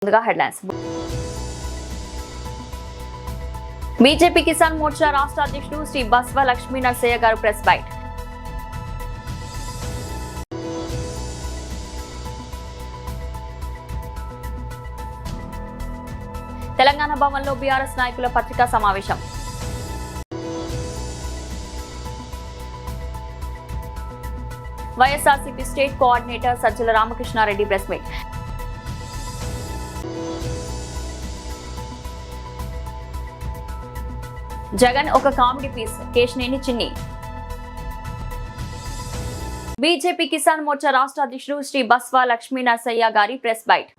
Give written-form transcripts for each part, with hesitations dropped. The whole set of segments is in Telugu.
हेडलाइंस बीजेपी किसान मोर्चा राष्ट्र अध्यक्षुడు श्री बसव लक्ष्मी नरसయ్య గారు ప్రెస్ బైట్ తెలంగాణ భవన్లో బీఆర్ఎస్ నాయకుల పత్రికా సమావేశం YSRCP state coordinator Sajjala Ramakrishna Reddy press meet Jagan ఒక కామెడీ పీస్ కేశినేని చిన్ని బీజేపీ కిసాన్ మోర్చా రాష్ట్ర అధ్యక్షుడు శ్రీ బసవ లక్ష్మీ నరసయ్య గారి ప్రెస్ బైట్.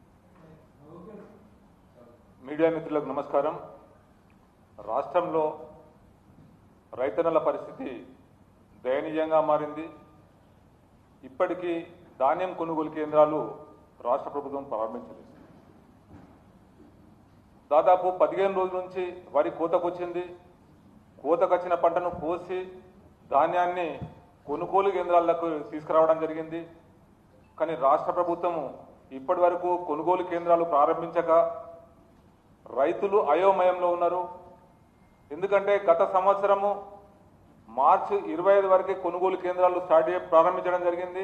మీడియా మిత్రులకు నమస్కారం. రాష్ట్రంలో రైతన్నల పరిస్థితి దయనీయంగా మారింది. ఇప్పటికీ ధాన్యం కొనుగోలు కేంద్రాలు రాష్ట్ర ప్రభుత్వం ప్రారంభించలేదు. దాదాపు 15 రోజుల నుంచి వరి కోతకొచ్చింది. కోతకొచ్చిన పంటను కోసి ధాన్యాన్ని కొనుగోలు కేంద్రాలకు తీసుకురావడం జరిగింది. కానీ రాష్ట్ర ప్రభుత్వం ఇప్పటి వరకు కొనుగోలు కేంద్రాలు ప్రారంభించక రైతులు అయోమయంలో ఉన్నారు. ఎందుకంటే గత సంవత్సరము మార్చి 25 వరకే కొనుగోలు కేంద్రాలు ప్రారంభించడం జరిగింది.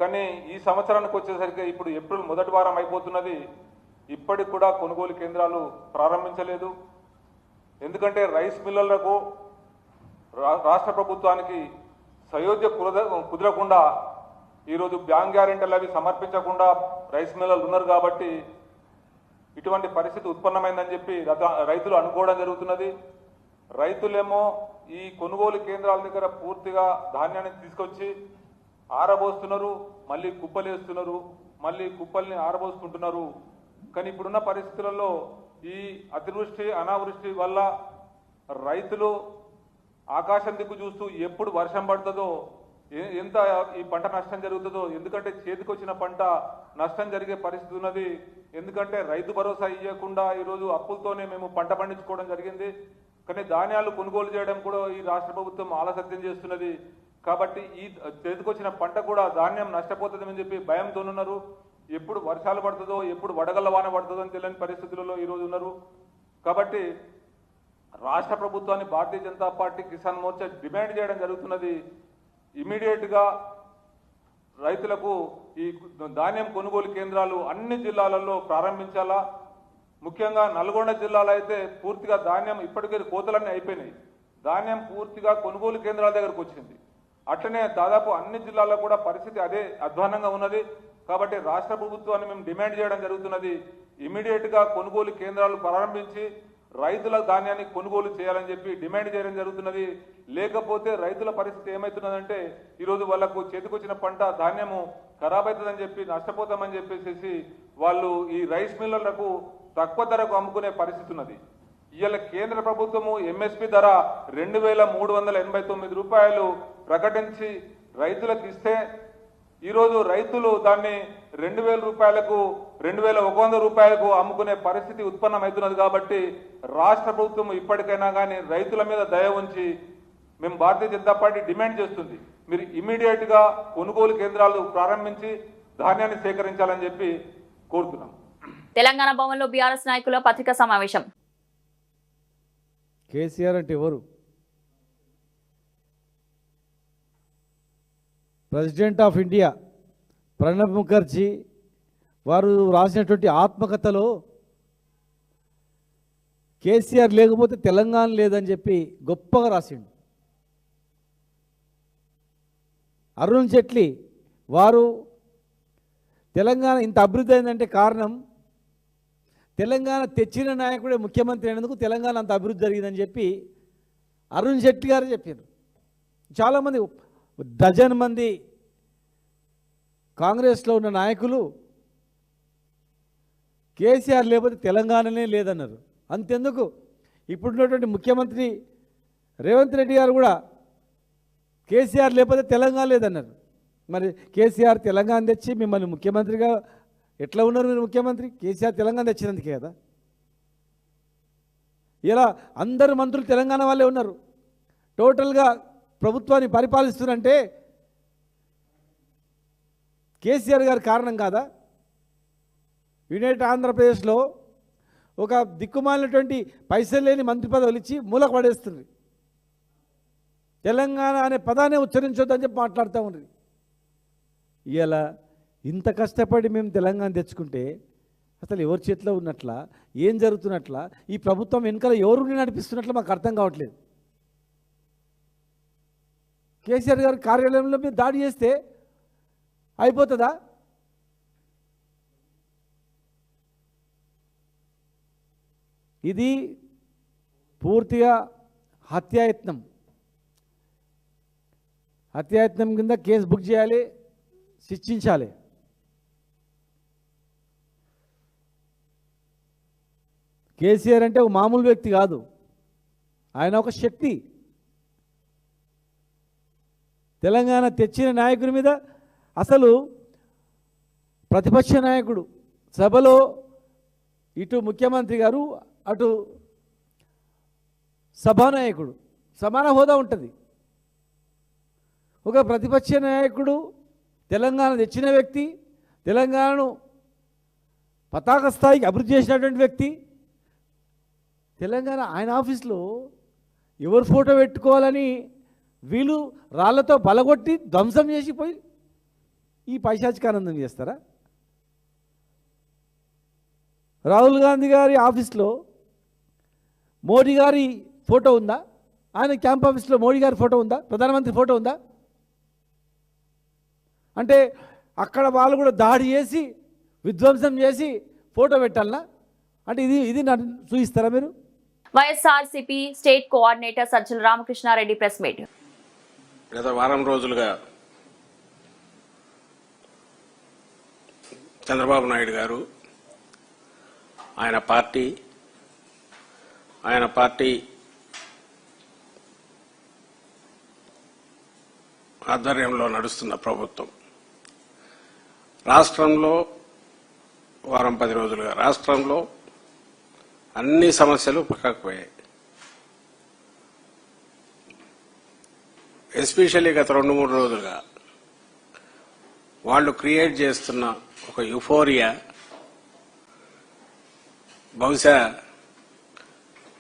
కానీ ఈ సంవత్సరానికి వచ్చేసరికి ఇప్పుడు ఏప్రిల్ మొదటి వారం అయిపోతున్నది. ఇప్పటికి కూడా కొనుగోలు కేంద్రాలు ప్రారంభించలేదు. ఎందుకంటే రైస్ మిల్లర్లకు రాష్ట్ర ప్రభుత్వానికి సయోధ్య కుదరకుండా ఈరోజు బ్యాంక్ గ్యారెంటీలు అవి సమర్పించకుండా రైస్ మిల్లర్లు ఉన్నారు. కాబట్టి ఇటువంటి పరిస్థితి ఉత్పన్నమైందని చెప్పి రైతులు అనుకోవడం జరుగుతున్నది. రైతులేమో ఈ కొనుగోలు కేంద్రాల దగ్గర పూర్తిగా ధాన్యాన్ని తీసుకొచ్చి ఆరబోస్తున్నారు, మళ్ళీ కుప్పలేస్తున్నారు, మళ్ళీ కుప్పల్ని ఆరబోసుకుంటున్నారు. కానీ ఇప్పుడున్న పరిస్థితులలో ఈ అతివృష్టి అనావృష్టి వల్ల రైతులు ఆకాశం దిక్కు చూస్తూ ఎప్పుడు వర్షం పడుతుందో, ఎంత ఈ పంట నష్టం జరుగుతుందో, ఎందుకంటే చేతికొచ్చిన పంట నష్టం జరిగే పరిస్థితి ఉన్నది. ఎందుకంటే రైతు భరోసా ఇవ్వకుండా ఈరోజు అప్పులతోనే మేము పంట పండించుకోవడం జరిగింది. కానీ ధాన్యాలు కొనుగోలు చేయడం కూడా ఈ రాష్ట్ర ప్రభుత్వం ఆలస్యం చేస్తున్నది. కాబట్టి ఈ చేతికొచ్చిన పంట కూడా ధాన్యం నష్టపోతుందని చెప్పి భయంతో ఉన్నారు. ఎప్పుడు వర్షాలు పడుతుందో, ఎప్పుడు వడగళ్ళ వాన పడుతుందో అని తెలియని పరిస్థితులలో ఈరోజు ఉన్నారు. కాబట్టి రాష్ట్ర ప్రభుత్వాన్ని భారతీయ జనతా పార్టీ కిసాన్ మోర్చా డిమాండ్ చేయడం జరుగుతున్నది. ఇమీడియట్గా రైతులకు ఈ ధాన్యం కొనుగోలు కేంద్రాలు అన్ని జిల్లాలలో ప్రారంభించాలా. ముఖ్యంగా నల్గొండ జిల్లాలో అయితే పూర్తిగా ధాన్యం ఇప్పటికే కోతలన్నీ అయిపోయినాయి. ధాన్యం పూర్తిగా కొనుగోలు కేంద్రాల దగ్గరకు వచ్చింది. అట్లనే దాదాపు అన్ని జిల్లాల్లో కూడా పరిస్థితి అదే అధ్వానంగా ఉన్నది. కాబట్టి రాష్ట్ర ప్రభుత్వాన్ని మేము డిమాండ్ చేయడం జరుగుతున్నది. ఇమీడియట్గా కొనుగోలు కేంద్రాలు ప్రారంభించి రైతుల ధాన్యాన్ని కొనుగోలు చేయాలని చెప్పి డిమాండ్ చేయడం జరుగుతున్నది. లేకపోతే రైతుల పరిస్థితి ఏమవుతున్నదంటే ఈరోజు వాళ్లకు చేతికొచ్చిన పంట ధాన్యము ఖరాబ్ అవుతుందని చెప్పి నష్టపోతామని చెప్పేసి వాళ్ళు ఈ రైస్ మిల్లర్లకు తక్కువ ధరకు అమ్ముకునే పరిస్థితి ఉన్నది. ఇవాళ కేంద్ర ప్రభుత్వము ఎంఎస్పి ధర 2389 రూపాయలు ప్రకటించి రైతులకు ఇస్తే ఈరోజు రైతులు దాన్ని 2000 రూపాయలకు 2100 రూపాయలకు అమ్ముకునే పరిస్థితి ఉత్పన్నమవుతున్నది. కాబట్టి రాష్ట్ర ప్రభుత్వం ఇప్పటికైనా కానీ రైతుల మీద దయ ఉంచి మేము భారతీయ జనతా పార్టీ డిమాండ్ చేస్తుంది, మీరు ఇమీడియట్గా కొనుగోలు కేంద్రాలు ప్రారంభించి ధాన్యాన్ని సేకరించాలని చెప్పి కోరుతున్నాం. తెలంగాణ భవన్లో బీఆర్ఎస్ నాయకుల పత్రికా సమావేశం. కేసీఆర్ అంటే ఎవరు? President of India Pranab Mukherjee వారు రాసినటువంటి ఆత్మకథలో కేసీఆర్ లేకపోతే తెలంగాణ లేదని చెప్పి గొప్పగా రాసిండు. అరుణ్ జైట్లీ వారు తెలంగాణ ఇంత అభివృద్ధి అయిందంటే కారణం తెలంగాణ తెచ్చిన నాయకుడే ముఖ్యమంత్రి అయినందుకు తెలంగాణ అంత అభివృద్ధి జరిగిందని చెప్పి అరుణ్ జైట్లీ గారు చెప్పారు. చాలామంది డజన్ మంది కాంగ్రెస్లో ఉన్న నాయకులు కేసీఆర్ లేకపోతే తెలంగాణనే లేదన్నారు. అంతెందుకు ఇప్పుడున్నటువంటి ముఖ్యమంత్రి రేవంత్ రెడ్డి గారు కూడా కేసీఆర్ లేకపోతే తెలంగాణ లేదన్నారు. మరి కేసీఆర్ తెలంగాణ తెచ్చి మిమ్మల్ని ముఖ్యమంత్రిగా ఎట్లా ఉన్నారు? మీరు ముఖ్యమంత్రి కేసీఆర్ తెలంగాణ తెచ్చినందుకే కదా. ఇలా అందరు మంత్రులు తెలంగాణ వాళ్ళే ఉన్నారు. టోటల్గా ప్రభుత్వాన్ని పరిపాలిస్తున్నారంటే కేసీఆర్ గారి కారణం కాదా? యునైటెడ్ ఆంధ్రప్రదేశ్లో ఒక దిక్కుమాలినటువంటి పైసలు లేని మంత్రి పదవులు ఇచ్చి మూలకు పడేస్తుంది. తెలంగాణ అనే పదాన్ని ఉచ్చరించొద్దని చెప్పి మాట్లాడుతూ ఉంది. ఇలా ఇంత కష్టపడి మేము తెలంగాణ తెచ్చుకుంటే అసలు ఎవరి చేతిలో ఉన్నట్ల, ఏం జరుగుతున్నట్ల, ఈ ప్రభుత్వం వెనకాల ఎవరు నడిపిస్తున్నట్లు మాకు అర్థం కావట్లేదు. కేసీఆర్ గారి కార్యాలయంలో మీరు దాడి చేస్తే అయిపోతుందా? ఇది పూర్తిగా హత్యాయత్నం. హత్యాయత్నం కింద కేసు బుక్ చేయాలి, శిక్షించాలి. కేసీఆర్ అంటే ఒక మామూలు వ్యక్తి కాదు, ఆయన ఒక శక్తి. తెలంగాణ తెచ్చిన నాయకుడి మీద అసలు ప్రతిపక్ష నాయకుడు సభలో ఇటు ముఖ్యమంత్రి గారు అటు సభానాయకుడు సమాన హోదా ఉంటుంది. ఒక ప్రతిపక్ష నాయకుడు తెలంగాణ తెచ్చిన వ్యక్తి, తెలంగాణను పతాక స్థాయికి అభివృద్ధి చేసినటువంటి వ్యక్తి, తెలంగాణ ఆయన ఆఫీస్లో ఎవరు ఫోటో పెట్టుకోవాలని వీళ్ళు రాళ్లతో బలగొట్టి ధ్వంసం చేసిపోయి ఈ పైశాచికానందం చేస్తారా? రాహుల్ గాంధీ గారి ఆఫీస్లో మోడీ గారి ఫోటో ఉందా? ఆయన క్యాంప్ ఆఫీస్లో మోడీ గారి ఫోటో ఉందా? ప్రధానమంత్రి ఫోటో ఉందా? అంటే అక్కడ వాళ్ళు కూడా దాడి చేసి విధ్వంసం చేసి ఫోటో పెట్టాలనా? అంటే ఇది నన్ను చూపిస్తారా మీరు? YSRCP state coordinator Sajjala Ramakrishna Reddy press meet. గత వారం రోజులుగా చంద్రబాబు నాయుడు గారు ఆయన పార్టీ ఆధ్వర్యంలో నడుస్తున్న ప్రభుత్వం రాష్ట్రంలో వారం 10 రోజులుగా రాష్ట్రంలో అన్ని సమస్యలు పక్కకు పోయాయి. ఎస్పెషల్లీ గత 2-3 రోజులుగా వాళ్ళు క్రియేట్ చేస్తున్న ఒక యుఫోరియా బహుశా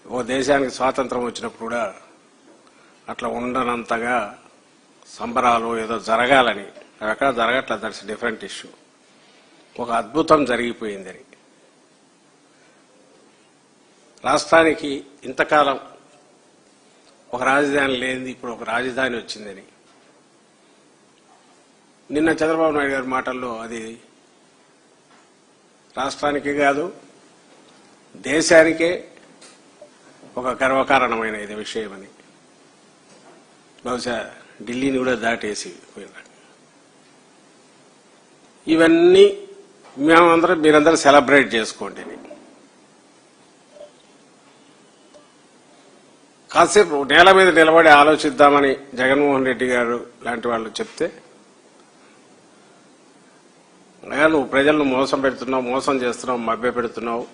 ఓ దేశానికి స్వాతంత్రం వచ్చినప్పుడు కూడా అట్లా ఉండనంతగా సంబరాలు ఏదో జరగాలని, అవి ఎక్కడ జరగట్లేదు. That's different issue. ఒక అద్భుతం జరిగిపోయిందని రాష్ట్రానికి ఇంతకాలం ఒక రాజధాని లేనిది ఇప్పుడు ఒక రాజధాని వచ్చిందని నిన్న చంద్రబాబు నాయుడు గారి మాటల్లో అది రాష్ట్రానికే కాదు దేశానికే ఒక గర్వకారణమైన ఇది విషయమని, బహుశా ఢిల్లీని కూడా దాటేసి పోయినారు. ఇవన్నీ మీరందరూ సెలబ్రేట్ చేసుకోండి. కాసేపు నేల మీద నిలబడి ఆలోచిద్దామని జగన్మోహన్ రెడ్డి గారు లాంటి వాళ్ళు చెప్తే, నువ్వు ప్రజలను మోసం చేస్తున్నావు, మభ్య పెడుతున్నావు.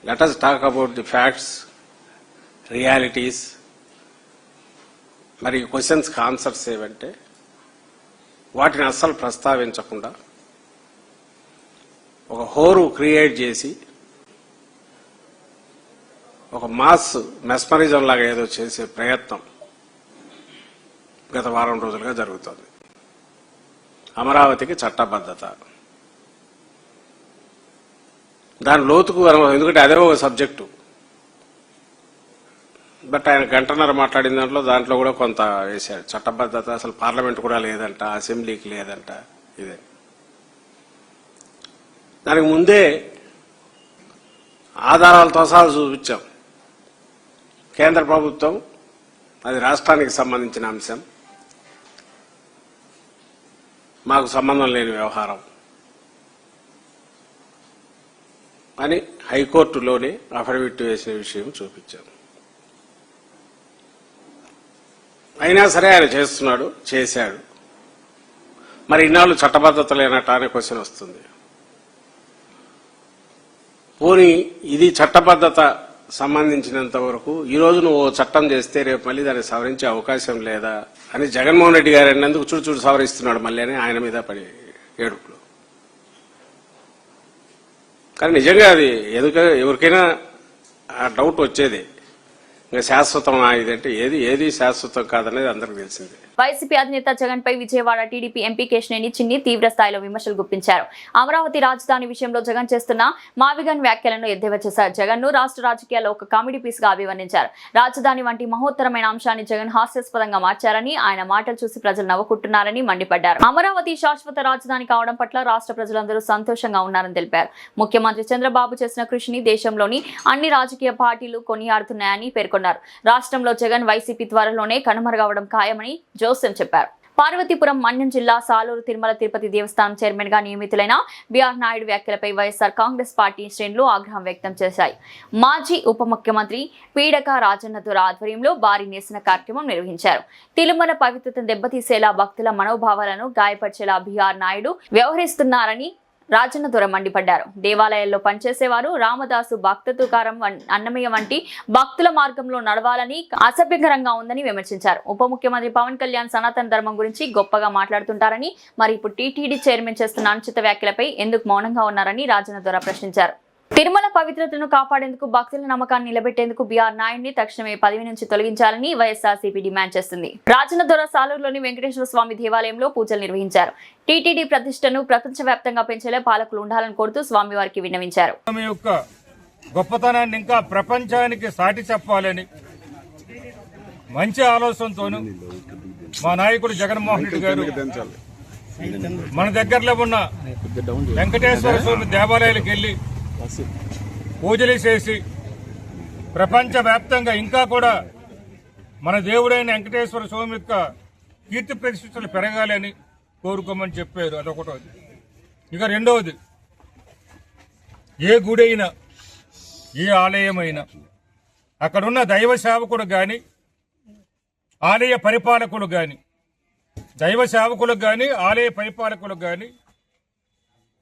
Let us talk about the facts, realities. మరి క్వశ్చన్స్కి ఆన్సర్స్ ఏవంటే వాటిని అస్సలు ప్రస్తావించకుండా ఒక హోరు క్రియేట్ చేసి ఒక మాస్ మెస్మరిజం లాగా ఏదో చేసే ప్రయత్నం గత వారం రోజులుగా జరుగుతోంది. అమరావతికి చట్టబద్ధత, దాని లోతుకు ఎందుకంటే అదే ఒక సబ్జెక్టు. బట్ ఆయన గంటన్నర మాట్లాడిన దాంట్లో కూడా కొంత వేశాడు. చట్టబద్ధత అసలు పార్లమెంట్ కూడా లేదంట, అసెంబ్లీకి లేదంట. ఇదే దానికి ముందే ఆధారాలతో సహా చూపించాం. కేంద్ర ప్రభుత్వం అది రాష్ట్రానికి సంబంధించిన అంశం, మాకు సంబంధం లేని వ్యవహారం అని హైకోర్టులోనే అఫిడవిట్ వేసిన విషయం చూపించాం. అయినా సరే ఆయన చేశాడు. మరి ఇన్నాళ్ళు చట్టబద్ధత లేనట్టు అనే క్వశ్చన్ వస్తుంది. పోనీ ఇది చట్టబద్ధత సంబంధించినంత వరకు ఈ రోజు నువ్వు చట్టం చేస్తే రేపు మళ్ళీ దాన్ని సవరించే అవకాశం లేదా అని జగన్మోహన్ రెడ్డి గారు అన్నందుకు చూడు సవరిస్తున్నాడు మళ్ళీ అని ఆయన మీద పడి ఏడుపులు. కానీ నిజంగా అది ఎవరికైనా ఆ డౌట్ వచ్చేది. ఇంకా శాశ్వతం ఇదంటే ఏది శాశ్వతం కాదనేది అందరికి తెలిసిందే. వైసీపీ అధినేత జగన్ పై విజయవాడ టీడీపీ ఎంపీ కేశినేని చిన్ని తీవ్ర స్థాయిలో విమర్శలు గుప్పించారు. అమరావతి రాజధాని విషయంలో జగన్ చేస్తున్న మావిగన్ వ్యాఖ్యలను ఎద్దేవా చేశారు. జగన్ ను రాష్ట్ర రాజకీయాల్లో ఒక కామెడీ పీస్ గా అభివర్ణించారు. రాజధాని వంటి మహోత్తరమైన అంశాన్ని జగన్ హాస్యాస్పదంగా మార్చారని, ఆయన మాటలు చూసి ప్రజలు నవ్వుకుంటున్నారని మండిపడ్డారు. అమరావతి శాశ్వత రాజధాని కావడం పట్ల రాష్ట్ర ప్రజలందరూ సంతోషంగా ఉన్నారని తెలిపారు. ముఖ్యమంత్రి చంద్రబాబు చేసిన కృషిని దేశంలోని అన్ని రాజకీయ పార్టీలు కొనియాడుతున్నాయని పేర్కొన్నారు. రాష్ట్రంలో జగన్ వైసీపీ త్వరలోనే కనుమరుగవడం ఖాయమని జోసెఫ్ చెప్పారు. పార్వతీపురం మన్యం జిల్లా సాలూరు తిరుమల తిరుపతి దేవస్థానం చైర్మన్ గా నియమితులైన బిఆర్ నాయుడు వ్యాఖ్యలపై వైఎస్ఆర్ కాంగ్రెస్ పార్టీ శ్రేణులు ఆగ్రహం వ్యక్తం చేశాయి. మాజీ ఉప ముఖ్యమంత్రి పీడక రాజన్న దొర ఆధ్వర్యంలో భారీ నిరసన కార్యక్రమం నిర్వహించారు. తిరుమల పవిత్రతను దెబ్బతీసేలా భక్తుల మనోభావాలను గాయపరిచేలా బిఆర్ నాయుడు వ్యవహరిస్తున్నారని రాజన్న దొర మండిపడ్డారు. దేవాలయాల్లో పనిచేసేవారు రామదాసు, భక్త తుకారం, అన్నమయ్య వంటి భక్తుల మార్గంలో నడవాలని అసభ్యకరంగా ఉందని విమర్శించారు. ఉప ముఖ్యమంత్రి పవన్ కళ్యాణ్ సనాతన ధర్మం గురించి గొప్పగా మాట్లాడుతుంటారని, మరి ఇప్పుడు టీటీడీ చైర్మన్ చేస్తున్న అనుచిత వ్యాఖ్యలపై ఎందుకు మౌనంగా ఉన్నారని రాజన్న దొర ప్రశ్నించారు. తిరుమల పవిత్రతను కాపాడేందుకు, భక్తుల నమ్మకాన్ని నిలబెట్టేందుకు బిఆర్ నాయుడిని తక్షణమే పదవి నుంచి తొలగించాలని వైఎస్ఆర్సీపీ డిమాండ్ చేస్తుంది. రాజన్న దొర సాలూరులోని వెంకటేశ్వర స్వామి దేవాలయంలో పూజలు నిర్వహించారు. టీటీడీ ప్రతిష్టను ప్రపంచవ్యాప్తంగా పెంచేలా పాలకులు ఉండాలని కోరుతూ స్వామివారికి విన్నవించారు. గొప్పతనాన్ని ఇంకా ప్రపంచానికి సాటి చెప్పాలని మంచి ఆలోచనతోనూ మా నాయకుడు జగన్మోహన్ రెడ్డి గారు మన దగ్గరలో ఉన్న వెంకటేశ్వర స్వామి దేవాలయాలకు వెళ్లి పూజలు చేసి ప్రపంచవ్యాప్తంగా ఇంకా కూడా మన దేవుడైన వెంకటేశ్వర స్వామి యొక్క కీర్తి ప్రతిష్టలు పెరగాలని కోరుకోమని చెప్పారు. అదొకటోది. ఇక రెండవది, ఏ గుడైనా ఏ ఆలయమైనా అక్కడున్న దైవ సేవకుడు గాని, ఆలయ పరిపాలకులు గాని, దైవ సేవకులకు గాని, ఆలయ పరిపాలకులకు గాని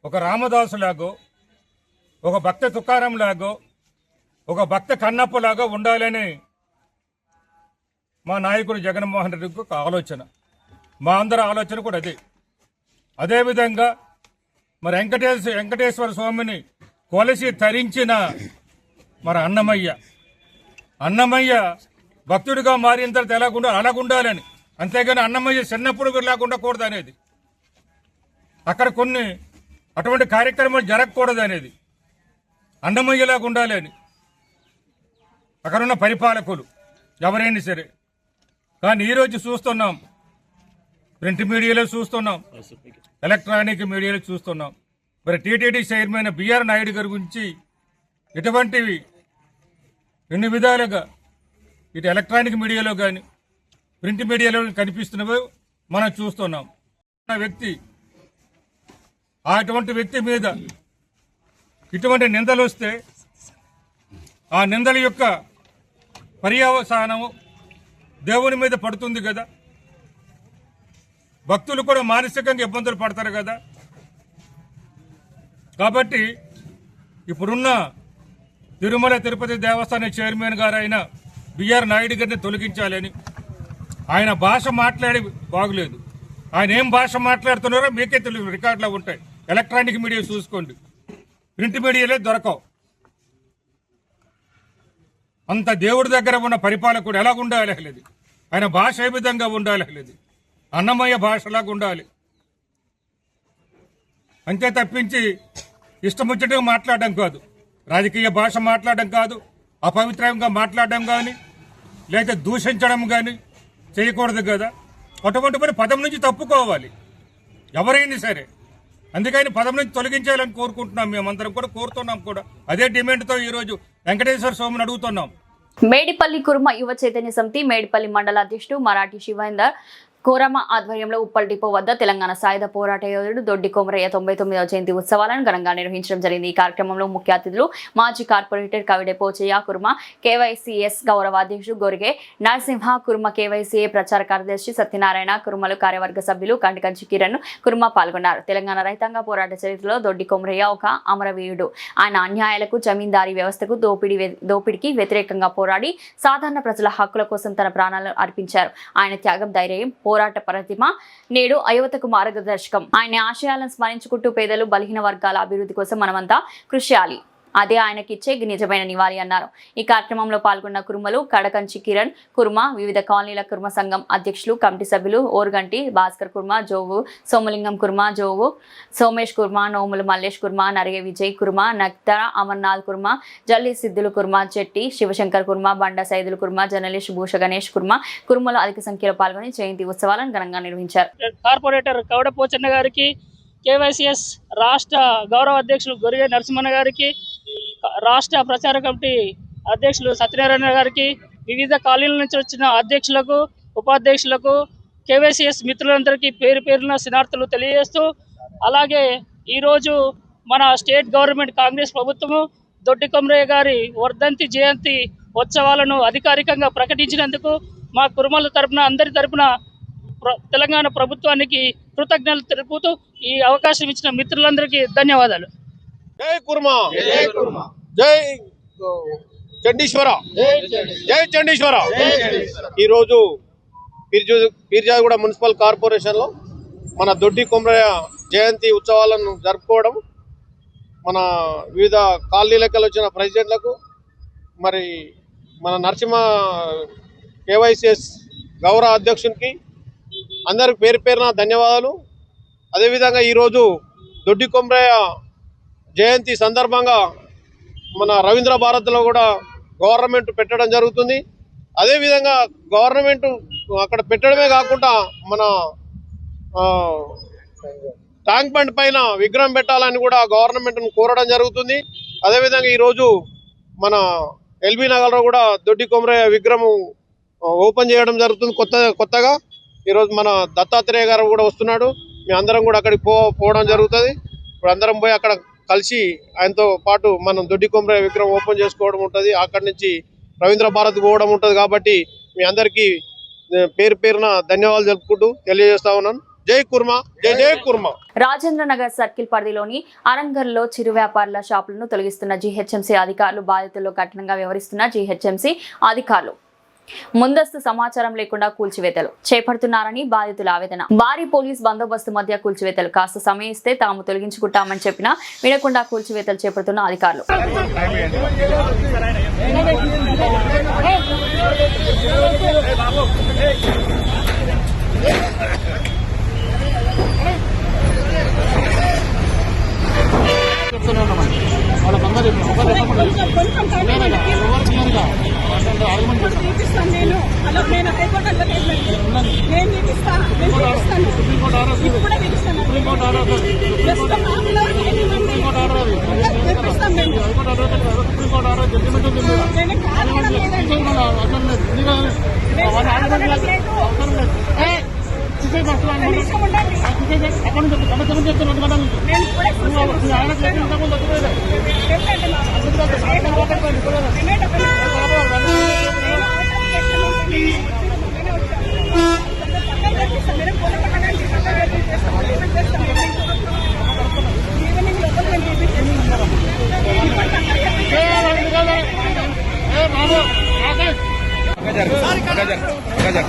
ఒక రామదాసులాగో, ఒక భక్త తుకారం లాగో, ఒక భక్త కన్నప్ప లాగా ఉండాలని మా నాయకుడు జగన్మోహన్ రెడ్డికి ఒక ఆలోచన, మా అందరి ఆలోచన కూడా అదే. అదేవిధంగా మరి వెంకటేశ్వర స్వామిని కొలసి తరించిన మరి అన్నమయ్య భక్తుడిగా మారిన తర్వాత అలాగుండాలని, అంతేగాని అన్నమయ్య చిన్నప్పుడు ఉండకూడదు అనేది, అక్కడ కొన్ని అటువంటి కార్యక్రమాలు జరగకూడదు అనేది, అన్నమయ్యలాగా ఉండాలి అని అక్కడున్న పరిపాలకులు ఎవరైనా సరే. కానీ ఈరోజు చూస్తున్నాం, ప్రింట్ మీడియాలో చూస్తున్నాం, ఎలక్ట్రానిక్ మీడియాలో చూస్తున్నాం, మరి టీటీడీ చైర్మన్ బిఆర్ నాయుడు గారి గురించి ఇటువంటివి ఎన్ని విధాలుగా ఇటు ఎలక్ట్రానిక్ మీడియాలో కానీ ప్రింట్ మీడియాలో కనిపిస్తున్నవో మనం చూస్తున్నాం. వ్యక్తి అటువంటి వ్యక్తి మీద ఇటువంటి నిందలు వస్తే ఆ నిందల యొక్క పర్యవసానము దేవుని మీద పడుతుంది కదా, భక్తులు కూడా మానసికంగా ఇబ్బందులు పడతారు కదా. కాబట్టి ఇప్పుడున్న తిరుమల తిరుపతి దేవస్థానం చైర్మన్ గారు అయిన బిఆర్ నాయుడు గారిని తొలగించాలని, ఆయన భాష మాట్లాడి బాగులేదు. ఆయన ఏం భాష మాట్లాడుతున్నారో మీకే తెలియదు, రికార్డులో ఉంటాయి, ఎలక్ట్రానిక్ మీడియా చూసుకోండి, ప్రింట్ మీడియాలే దొరకవు. అంత దేవుడి దగ్గర ఉన్న పరిపాలకుడు ఎలా ఉండాలి లేదు, ఆయన భాష ఏ విధంగా ఉండాలి లేదు, అన్నమయ్య భాషలాగా ఉండాలి. అంతే తప్పించి ఇష్టముచ్చటగా మాట్లాడడం కాదు, రాజకీయ భాష మాట్లాడడం కాదు, అపవిత్రంగా మాట్లాడడం కానీ లేక దూషించడం కానీ చేయకూడదు కదా. అటువంటి పని పదం నుంచి తప్పుకోవాలి ఎవరైనా సరే. అందుకని పదం నుంచి తొలగించాలని కోరుకుంటున్నాం, మేమందరం కూడా కోరుతున్నాం కూడా. అదే డిమాండ్తో ఈరోజు వెంకటేశ్వర స్వామిని అడుగుతున్నాం. మేడిపల్లి కుర్మ యువ చైతన్య సమితి మేడిపల్లి మండల అధ్యక్షుడు మరాఠీ శివేందర్ కోరమ ఆధ్వర్యంలో ఉప్పల్ డిపో వద్ద తెలంగాణ సాయుధ పోరాట యోధుడు దొడ్డి కొమరయ్య 99వ జయంతి ఉత్సవాలను ఘనంగా నిర్వహించడం జరిగింది. ఈ కార్యక్రమంలో ముఖ్య అతిథులు మాజీ కార్పొరేటర్ కవిడే పోచయ్య, కుర్మ కేవైసీఎస్ గౌరవ అధ్యక్షుడు గొరిగే నరసింహ, కుర్మ కేవైసీఏ ప్రచార కార్యదర్శి సత్యనారాయణ, కుర్మలు కార్యవర్గ సభ్యులు కంటికంచి కిరణ్, కుర్మ పాల్గొన్నారు. తెలంగాణ రైతాంగ పోరాట చరిత్రలో దొడ్డి కొమరయ్య ఒక అమరవీరుడు. ఆయన అన్యాయాలకు, జమీందారీ వ్యవస్థకు, దోపిడికి వ్యతిరేకంగా పోరాడి సాధారణ ప్రజల హక్కుల కోసం తన ప్రాణాలను అర్పించారు. ఆయన త్యాగం, ధైర్యం, పోరాట ప్రతిమ నేడు యువతకు మార్గదర్శకం. ఆయన ఆశయాలను స్మరించుకుంటూ పేదలు, బలహీన వర్గాల అభివృద్ధి కోసం మనమంతా కృషి చేయాలి. అదే ఆయనకిచ్చే నిజమైన నివాళి అన్నారు. ఈ కార్యక్రమంలో పాల్గొన్న కురుమలు కడకంచి కిరణ్ కుర్మ, వివిధ కాలనీల కుర్మ సంఘం అధ్యక్షులు, కమిటీ సభ్యులు ఓర్గంటి భాస్కర్ కుర్మ, జోవు సోమలింగం కుర్మ, జోవు సోమేష్ కుర్మ, నోములు మల్లేష్ కుర్మ, నరగే విజయ్ కుర్మ, నక్తర అమర్నాథ్ కుర్మ, జల్లి సిద్ధులు కుర్మ, చెట్టి శివశంకర్ కుర్మ, బండ సైదులు కుర్మ, జర్నలిస్ట్ భూష గణేష్ కుర్మ కుర్మలు అధిక సంఖ్యలో పాల్గొని జయంతి ఉత్సవాలను ఘనంగా నిర్వహించారు. కార్పొరేటర్ కౌడ పోచన్న గారికి, కేవైసీఎస్ రాష్ట్ర గౌరవ అధ్యక్షులు గొరిగే నరసింహన్న గారికి, రాష్ట్ర ప్రచార కమిటీ అధ్యక్షులు సత్యనారాయణ గారికి, వివిధ కాలనీల నుంచి వచ్చిన అధ్యక్షులకు, ఉపాధ్యక్షులకు, కేవైసీఎస్ మిత్రులందరికీ పేరు పేరున శనార్థులు తెలియజేస్తూ, అలాగే ఈరోజు మన స్టేట్ గవర్నమెంట్ కాంగ్రెస్ ప్రభుత్వము దొడ్డి కొమరయ్య గారి వర్ధంతి జయంతి ఉత్సవాలను అధికారికంగా ప్రకటించినందుకు మా కురుమల తరపున అందరి తరపున తెలంగాణ ప్రభుత్వానికి కృతజ్ఞతలు తెలుపుతూ ఈ అవకాశం ఇచ్చిన మిత్రులందరికీ ధన్యవాదాలు. జై కుర్మా, జై చండీశ్వర, జై చండీశ్వర. ఈరోజు పీర్జాదిగూడ మున్సిపల్ కార్పొరేషన్లో మన దొడ్డి కొమరయ్య జయంతి ఉత్సవాలను జరుపుకోవడం, మన వివిధ కాలనీలకు వచ్చిన ప్రెసిడెంట్లకు, మరి మన నరసింహ కేవైసీఎస్ గౌరవ అధ్యక్షునికి అందరికి పేరు పేరున ధన్యవాదాలు. అదేవిధంగా ఈరోజు దొడ్డి కొమరయ్య జయంతి సందర్భంగా మన రవీంద్ర భారత్లో కూడా గవర్నమెంట్ పెట్టడం జరుగుతుంది. అదేవిధంగా గవర్నమెంట్ అక్కడ పెట్టడమే కాకుండా మన ట్యాంక్ బండ్ పైన విగ్రహం పెట్టాలని కూడా గవర్నమెంట్ను కోరడం జరుగుతుంది. అదేవిధంగా ఈరోజు మన ఎల్బీ నగర్లో కూడా దొడ్డి కొమరయ్య విగ్రహం ఓపెన్ చేయడం జరుగుతుంది కొత్తగా. ఈరోజు మన దత్తాత్రేయ గారు కూడా వస్తున్నాడు. మీ అందరం కూడా అక్కడికి పోవడం జరుగుతుంది. ఇప్పుడు అందరం పోయి అక్కడ కలిసి ఆయనతో పాటు మనం దొడ్డి కొమరయ్య విగ్రహం ఓపెన్ చేసుకోవడం ఉంటుంది. అక్కడి నుంచి రవీంద్ర భారత్ పోవడం ఉంటుంది. కాబట్టి మీ అందరికీ పేరు పేరున ధన్యవాదాలు తెలుపుకుంటూ తెలియజేస్తా ఉన్నాను. జై కుర్మా, జై జై కుర్మా. రాజేంద్ర నగర్ సర్కిల్ పరిధిలోని అరంగర్లో చిరు వ్యాపారుల షాపులను తొలగిస్తున్న జీహెచ్ఎంసీ అధికారులు, బాధితుల్లో కఠినంగా వ్యవహరిస్తున్న జీహెచ్ఎంసీ అధికారులు ముందస్తు సమాచారం లేకుండా కూల్చివేతలు చేపడుతున్నారని బాధితుల ఆవేదన. భారీ పోలీస్ బందోబస్తు మధ్య కూల్చివేతలు. కాస్త సమయం ఇస్తే తాము తొలగించుకుంటామని చెప్పినా వినకుండా కూల్చివేతలు చేపడుతున్న అధికారులు. తెలంగాణ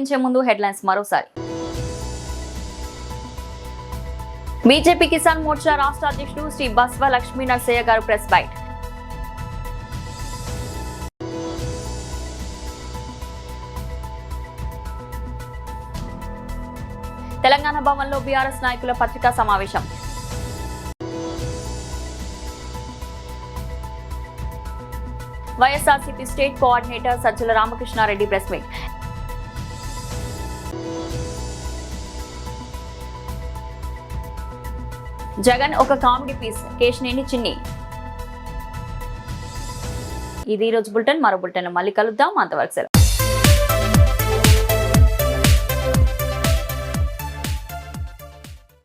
ముగించే ముందు హెడ్లైన్స్ మరోసారి. బీజేపీ కిసాన్ మోర్చా రాష్ట్ర అధ్యక్షుడు శ్రీ బస్వ లక్ష్మీ నరసయ్య గారు ప్రెస్ బైట్. తెలంగాణ భవన్లో బీఆర్ఎస్ నాయకుల పత్రికా సమావేశం. YSRCP state coordinator Sajjala Ramakrishna Reddy press meet. Jagan ఒక కామెడీ పీస్, కేశినేని చిన్ని. ఇది ఈ రోజు బులెటిన్. మరో బులెటిన్ మళ్ళీ కలుద్దాం. అంతవరకు సెలవు.